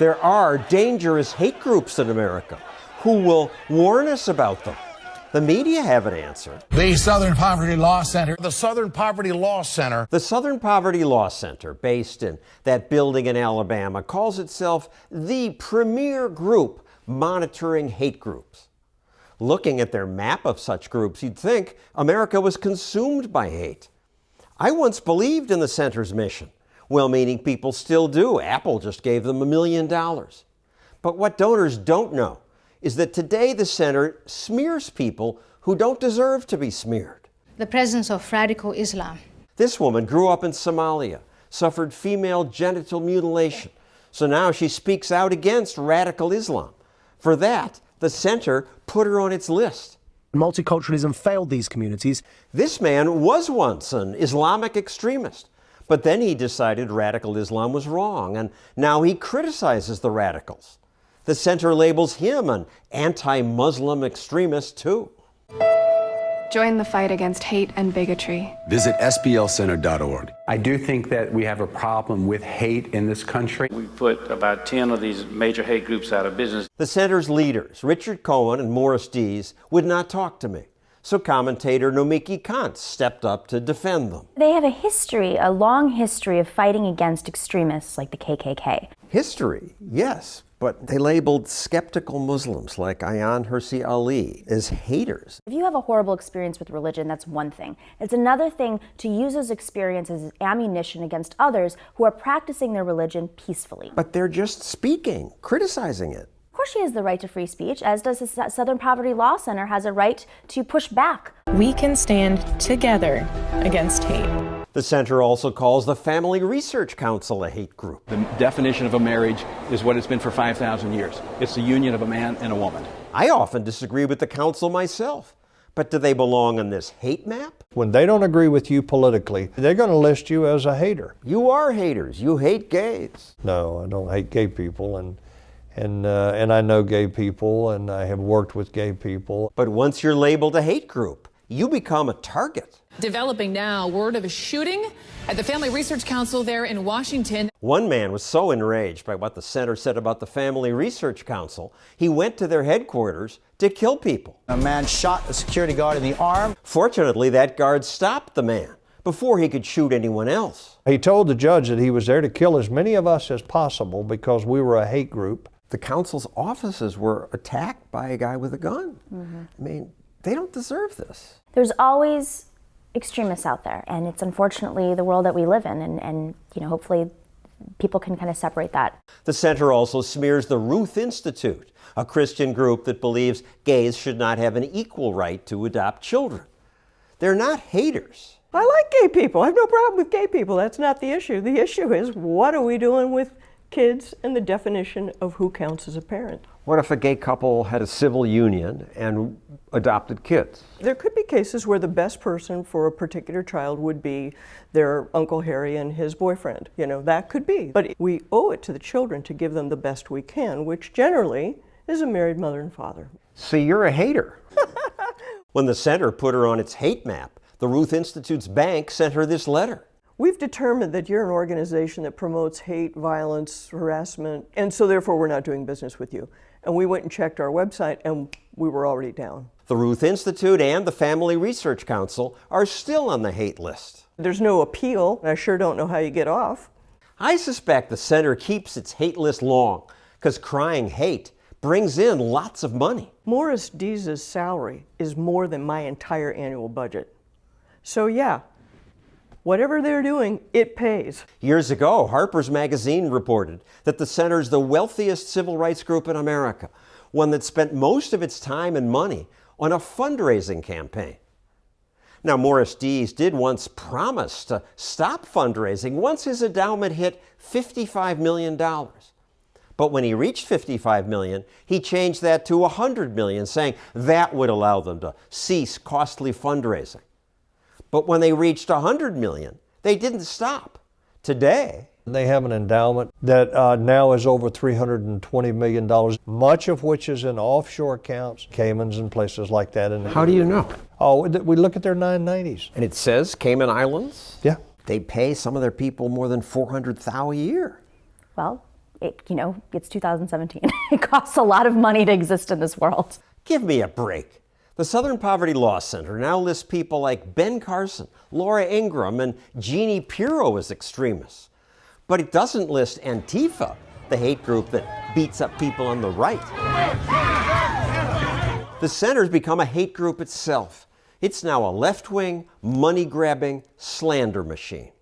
There are dangerous hate groups in America who will warn us about them. The media haven't answered. The Southern Poverty Law Center. The Southern Poverty Law Center. The Southern Poverty Law Center, based in that building in Alabama, calls itself the premier group monitoring hate groups. Looking at their map of such groups, you'd think America was consumed by hate. I once believed in the center's mission. Well-meaning people still do. Apple just gave them $1 million. But what donors don't know is that today the center smears people who don't deserve to be smeared. The presence of radical Islam. This woman grew up in Somalia, suffered female genital mutilation, so now she speaks out against radical Islam. For that, the center put her on its list. Multiculturalism failed these communities. This man was once an Islamic extremist, but then he decided radical Islam was wrong, and now he criticizes the radicals. The center labels him an anti-Muslim extremist, too. Join the fight against hate and bigotry. Visit SPLCenter.org. I do think that we have a problem with hate in this country. We put about 10 of these major hate groups out of business. The center's leaders, Richard Cohen and Morris Dees, would not talk to me. So commentator Nomiki Kant stepped up to defend them. They have a history, a long history of fighting against extremists like the KKK. History, yes, but they labeled skeptical Muslims like Ayaan Hirsi Ali as haters. If you have a horrible experience with religion, that's one thing. It's another thing to use those experiences as ammunition against others who are practicing their religion peacefully. But they're just speaking, criticizing it. Of course she has the right to free speech, as does the Southern Poverty Law Center has a right to push back. We can stand together against hate. The center also calls the Family Research Council a hate group. The definition of a marriage is what it's been for 5,000 years. It's the union of a man and a woman. I often disagree with the council myself, but do they belong on this hate map? When they don't agree with you politically, they're going to list you as a hater. You are haters. You hate gays. No, I don't hate gay people, and I know gay people, and I have worked with gay people. But once you're labeled a hate group, you become a target. Developing now, word of a shooting at the Family Research Council there in Washington. One man was so enraged by what the center said about the Family Research Council, he went to their headquarters to kill people. A man shot a security guard in the arm. Fortunately, that guard stopped the man before he could shoot anyone else. He told the judge that he was there to kill as many of us as possible because we were a hate group. The council's offices were attacked by a guy with a gun. I mean, they don't deserve this. There's always extremists out there, and it's unfortunately the world that we live in, and you know, hopefully people can kind of separate that. The center also smears the Ruth Institute, a Christian group that believes gays should not have an equal right to adopt children. They're not haters. I like gay people. I have no problem with gay people. That's not the issue. The issue is, what are we doing with kids and the definition of who counts as a parent? What if a gay couple had a civil union and adopted kids? There could be cases where the best person for a particular child would be their Uncle Harry and his boyfriend. You know, that could be. But we owe it to the children to give them the best we can, which generally is a married mother and father. So you're a hater. When the center put her on its hate map, the Ruth Institute's bank sent her this letter. We've determined that you're an organization that promotes hate, violence, harassment, and so therefore we're not doing business with you. And we went and checked our website, and we were already down. The Ruth Institute and the Family Research Council are still on the hate list. There's no appeal. I sure don't know how you get off. I suspect the center keeps its hate list long because crying hate brings in lots of money. Morris Dees' salary is more than my entire annual budget. So yeah, whatever they're doing, it pays. Years ago, Harper's Magazine reported that the center's the wealthiest civil rights group in America, one that spent most of its time and money on a fundraising campaign. Now, Morris Dees did once promise to stop fundraising once his endowment hit $55 million. But when he reached $55 million, he changed that to $100 million, saying that would allow them to cease costly fundraising. But when they reached $100 million, they didn't stop. Today, they have an endowment that now is over $320 million, much of which is in offshore accounts, Caymans and places like that. How do you know? Oh, we look at their 990s. And it says Cayman Islands? Yeah. They pay some of their people more than $400,000 a year. Well, It's 2017. It costs a lot of money to exist in this world. Give me a break. The Southern Poverty Law Center now lists people like Ben Carson, Laura Ingraham, and Jeannie Pirro as extremists. But it doesn't list Antifa, the hate group that beats up people on the right. The center's become a hate group itself. It's now a left-wing, money-grabbing slander machine.